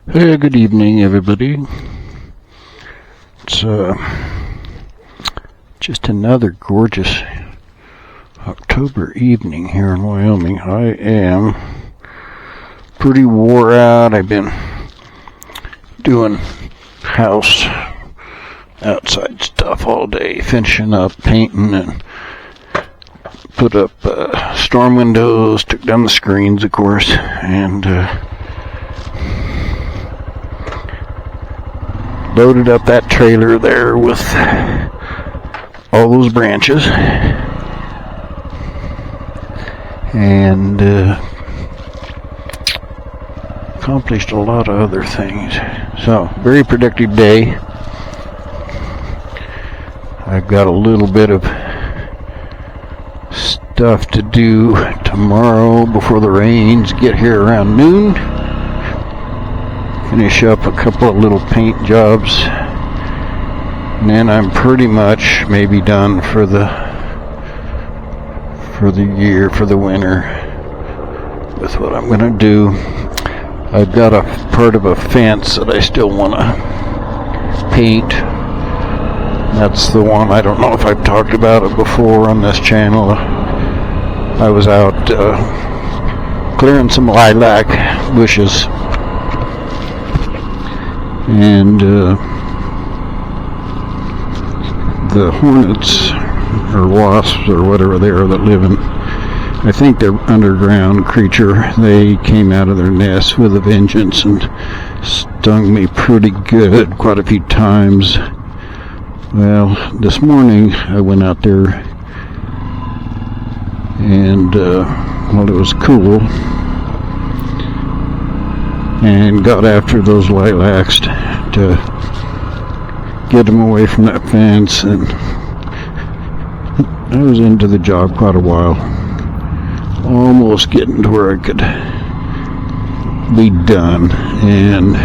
Hey, good evening, everybody. It's just another gorgeous October evening here in Wyoming. I am pretty wore out. I've been doing house outside stuff all day, finishing up, painting, and put up storm windows, took down the screens, of course, and loaded up that trailer there with all those branches, and accomplished a lot of other things. So, very productive day. I've got a little bit of stuff to do tomorrow before the rains get here around noon. Finish up a couple of little paint jobs, and then I'm pretty much maybe done for the year, for the winter, with what I'm gonna do. I've got a part of a fence that I still want to paint. That's the one, I don't know if I've talked about it before on this channel. I was out clearing some lilac bushes, and the hornets or wasps or whatever they are that live in, I think they're underground creature, they came out of their nest with a vengeance and stung me pretty good quite a few times. Well, this morning I went out there and while it was cool, and got after those lilacs to get them away from that fence, and I was into the job quite a while, almost getting to where I could be done, and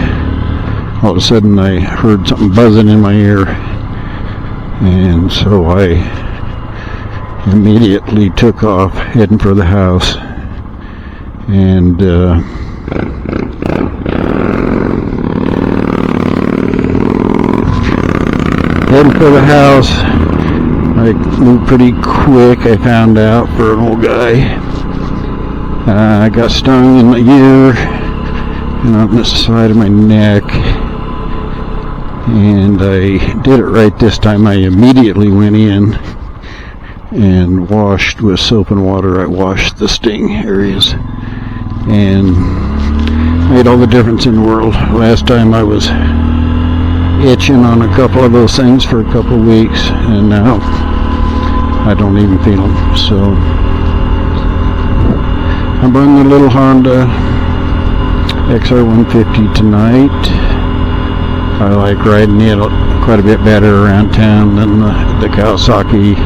all of a sudden I heard something buzzing in my ear, and so I immediately took off heading for the house, and heading for the house. I moved pretty quick, I found out, for an old guy. I got stung in my ear and on the side of my neck, and I did it right this time. I immediately went in and washed with soap and water. I washed the sting areas and made all the difference in the world. Last time I was itching on a couple of those things for a couple of weeks, and now I don't even feel them. So I'm running the little Honda XR150 tonight. I like riding it quite a bit better around town than the Kawasaki.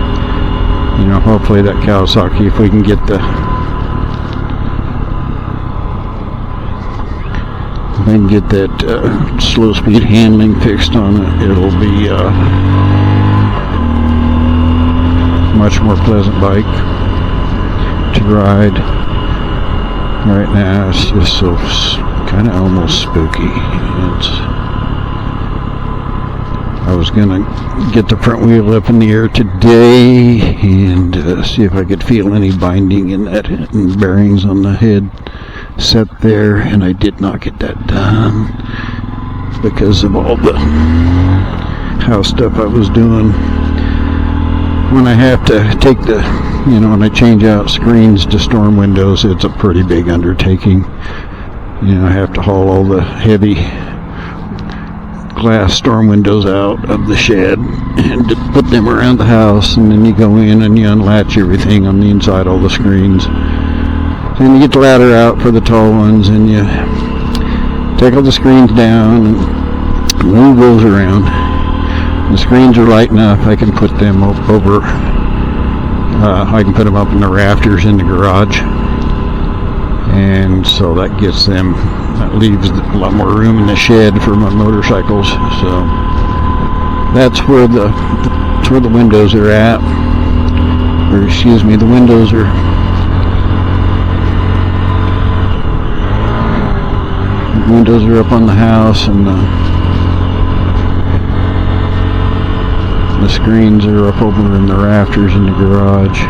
You know, hopefully that Kawasaki, if we can get the that slow speed handling fixed on it, it'll be a much more pleasant bike to ride. Right now it's just so kind of almost spooky. I was gonna get the front wheel up in the air today and see if I could feel any binding in that and bearings on the head set there, and I did not get that done because of all the house stuff I was doing. When I have to take when I change out screens to storm windows, it's a pretty big undertaking. I have to haul all the heavy glass storm windows out of the shed and put them around the house, and then you go in and you unlatch everything on the inside, all the screens. Then you get the ladder out for the tall ones, and you take all the screens down and move those around. The screens are light enough, I can put them over, I can put them up in the rafters in the garage, and so that leaves a lot more room in the shed for my motorcycles. So that's where the windows are at, or excuse me, the windows are windows are up on the house, and the screens are up over in the rafters in the garage.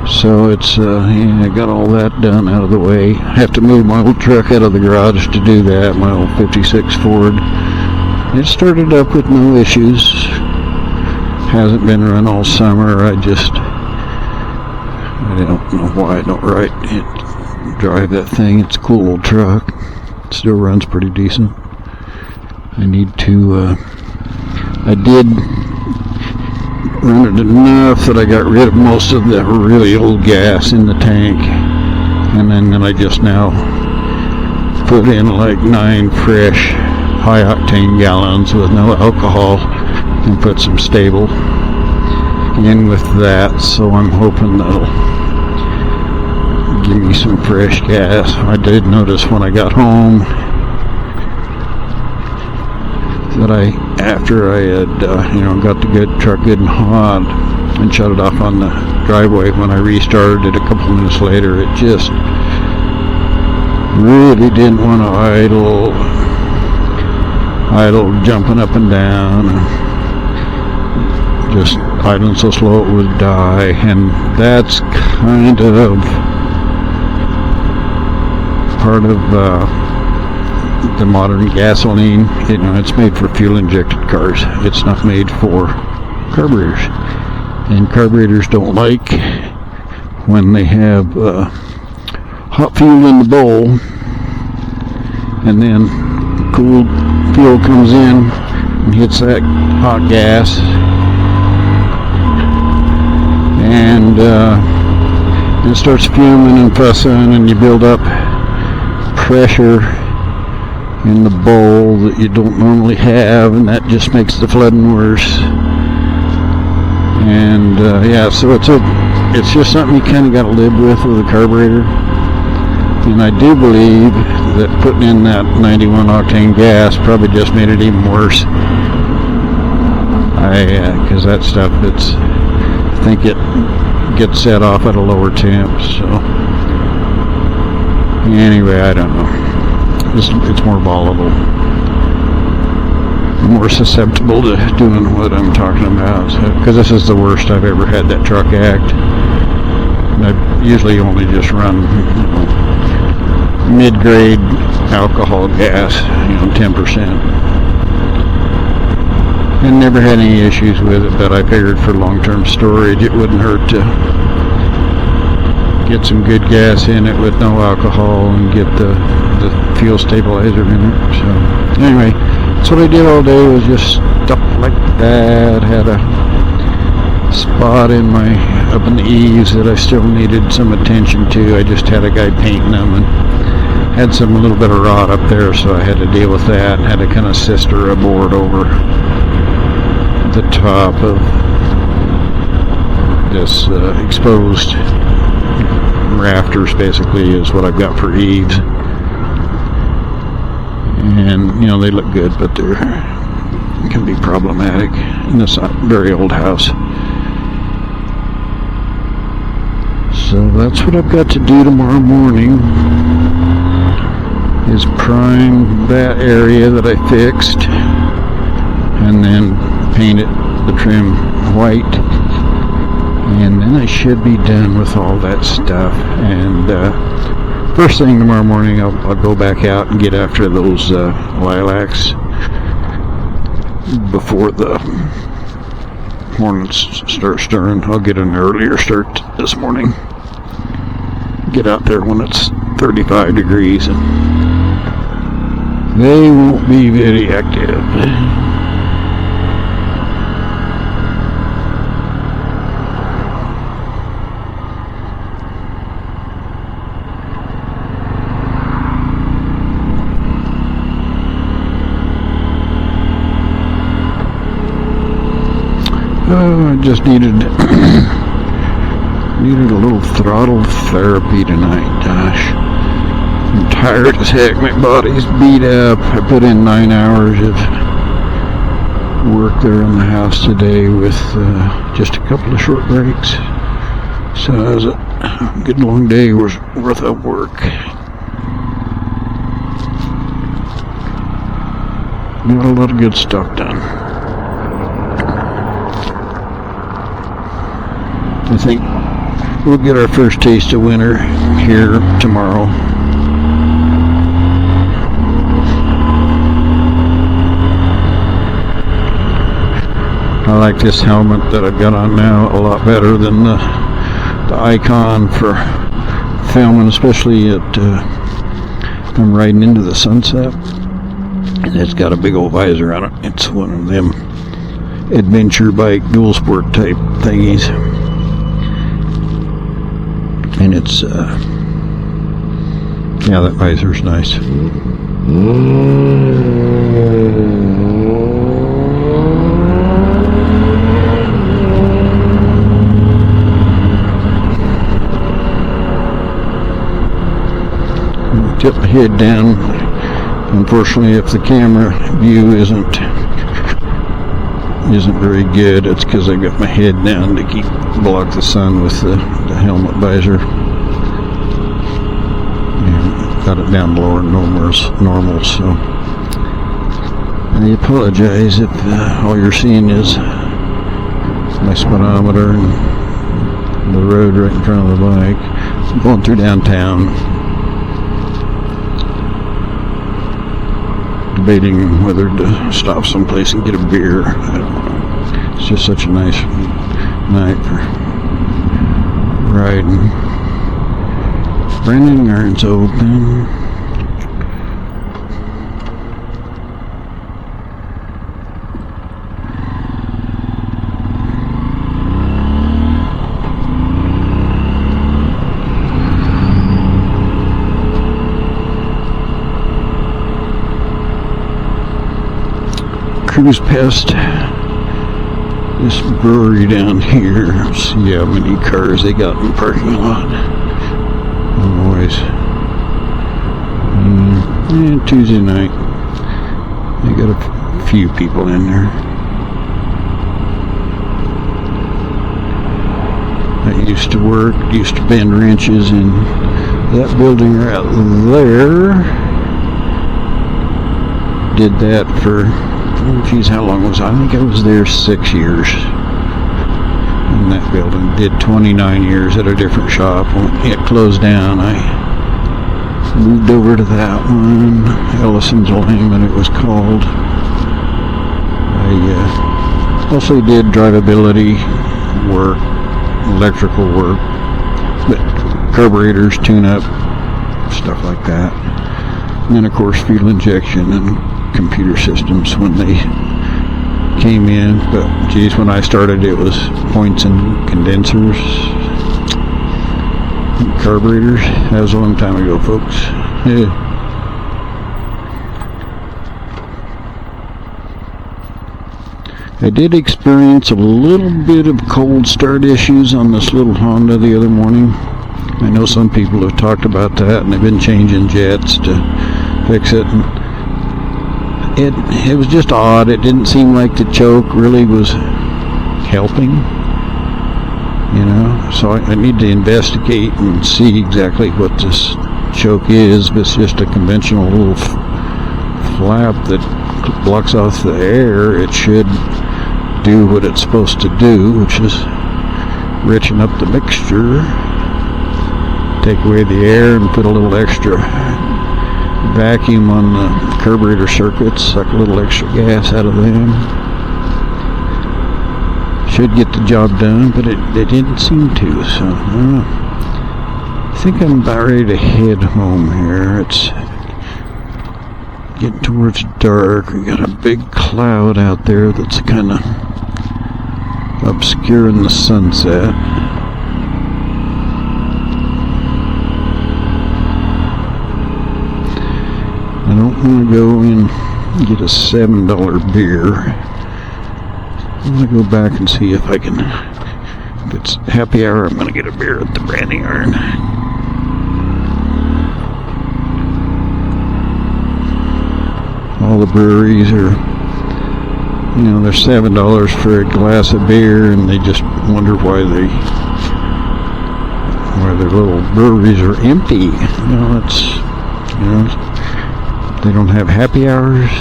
So it's, yeah, I got all that done out of the way. I have to move my old truck out of the garage to do that, my old 56 Ford. It started up with no issues. Hasn't been run all summer. I don't know why I don't drive that thing. It's a cool old truck. It still runs pretty decent. I need to, I did run it enough that I got rid of most of the really old gas in the tank, and then I just now put in like 9 fresh high octane gallons with no alcohol and put some stable in with that, so I'm hoping that'll give me some fresh gas. I did notice when I got home that after I had got the truck good and hot and shut it off on the driveway, when I restarted it a couple minutes later, it just really didn't want to idle jumping up and down, and just idling so slow it would die. And that's kind of part of the modern gasoline. It's made for fuel injected cars. It's not made for carburetors, and carburetors don't like when they have hot fuel in the bowl and then cooled fuel comes in and hits that hot gas, and it starts fuming and fussing, and you build up pressure in the bowl that you don't normally have, and that just makes the flooding worse. And yeah, so it's just something you kind of got to live with a carburetor. And I do believe that putting in that 91 octane gas probably just made it even worse. Because that stuff, I think it gets set off at a lower temp. So anyway, I don't know. It's more volatile, more susceptible to doing what I'm talking about. Because this is the worst I've ever had that truck act. I usually only just run mid-grade alcohol gas, 10%. And never had any issues with it, but I figured for long-term storage it wouldn't hurt to get some good gas in it with no alcohol and get the fuel stabilizer in it. So anyway, that's what I did all day, was just stuff like that. Had a spot up in the eaves that I still needed some attention to. I just had a guy painting them and had a little bit of rot up there, so I had to deal with that. Had to kind of sister a board over the top of this exposed rafters, basically, is what I've got for eaves. And they look good, but they can be problematic in this very old house. So that's what I've got to do tomorrow morning, is prime that area that I fixed and then paint the trim white, and then I should be done with all that stuff. And first thing tomorrow morning, I'll go back out and get after those lilacs before the hornets start stirring. I'll get an earlier start this morning. Get out there when it's 35 degrees, and they won't be very active. I just needed a little throttle therapy tonight. Gosh, I'm tired as heck. My body's beat up. I put in 9 hours of work there in the house today with just a couple of short breaks. So it was a good long day worth of work. got a lot of good stuff done. I think we'll get our first taste of winter here tomorrow. I like this helmet that I've got on now a lot better than the Icon for filming, especially at I'm riding into the sunset. And it's got a big old visor on it. It's one of them adventure bike dual sport type thingies. And it's yeah, that visor's nice. Tip my head down. Unfortunately, if the camera view isn't very good, it's because I got my head down to block the sun with the helmet visor. And got it down lower than normal, so I apologize if all you're seeing is my speedometer and the road right in front of the bike. I'm going through downtown, debating whether to stop someplace and get a beer. I don't know. It's just such a nice night for riding. Brandon Iron's open. Cruise past this brewery down here. See how many cars they got in the parking lot. Always. And Tuesday night, they got a few people in there. I used to bend wrenches in that building right there. Did that for, geez, how long was I? I think I was there 6 years in that building. Did 29 years at a different shop. When it closed down, I moved over to that one, Ellison's Lane, it was called. I also did drivability work, electrical work, but carburetors, tune-up, stuff like that. And then, of course, fuel injection and computer systems when they came in. But geez, when I started, it was points and condensers, carburetors. That was a long time ago, folks. Yeah. I did experience a little bit of cold start issues on this little Honda the other morning. I know some people have talked about that, and they've been changing jets to fix it. And it was just odd. It didn't seem like the choke really was helping, you know. So I need to investigate and see exactly what this choke is. If it's just a conventional little flap that blocks off the air, it should do what it's supposed to do, which is richen up the mixture, take away the air, and put a little extra vacuum on the carburetor circuits, suck a little extra gas out of them. Should get the job done, but it didn't seem to, so I don't know. I think I'm about ready to head home here. It's getting towards dark. We got a big cloud out there that's kind of obscuring the sunset. I don't want to go in and get a $7 beer. I'm going to go back and see if I can, if it's happy hour, I'm going to get a beer at the Branding Iron. All the breweries are, you know, they're $7 for a glass of beer, and they just wonder why their little breweries are empty. You know, it's, you know, they don't have happy hours.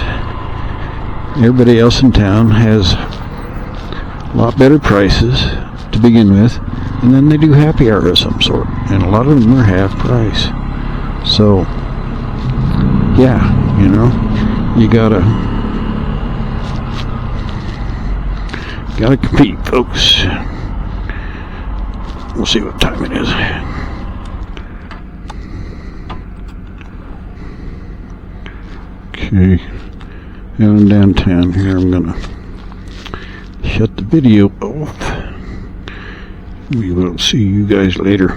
Everybody else in town has a lot better prices to begin with, and then they do happy hour of some sort, and a lot of them are half price. So yeah, you know, you gotta compete, folks. We'll see what time it is. Okay, down downtown here. I'm gonna shut the video off. We will see you guys later.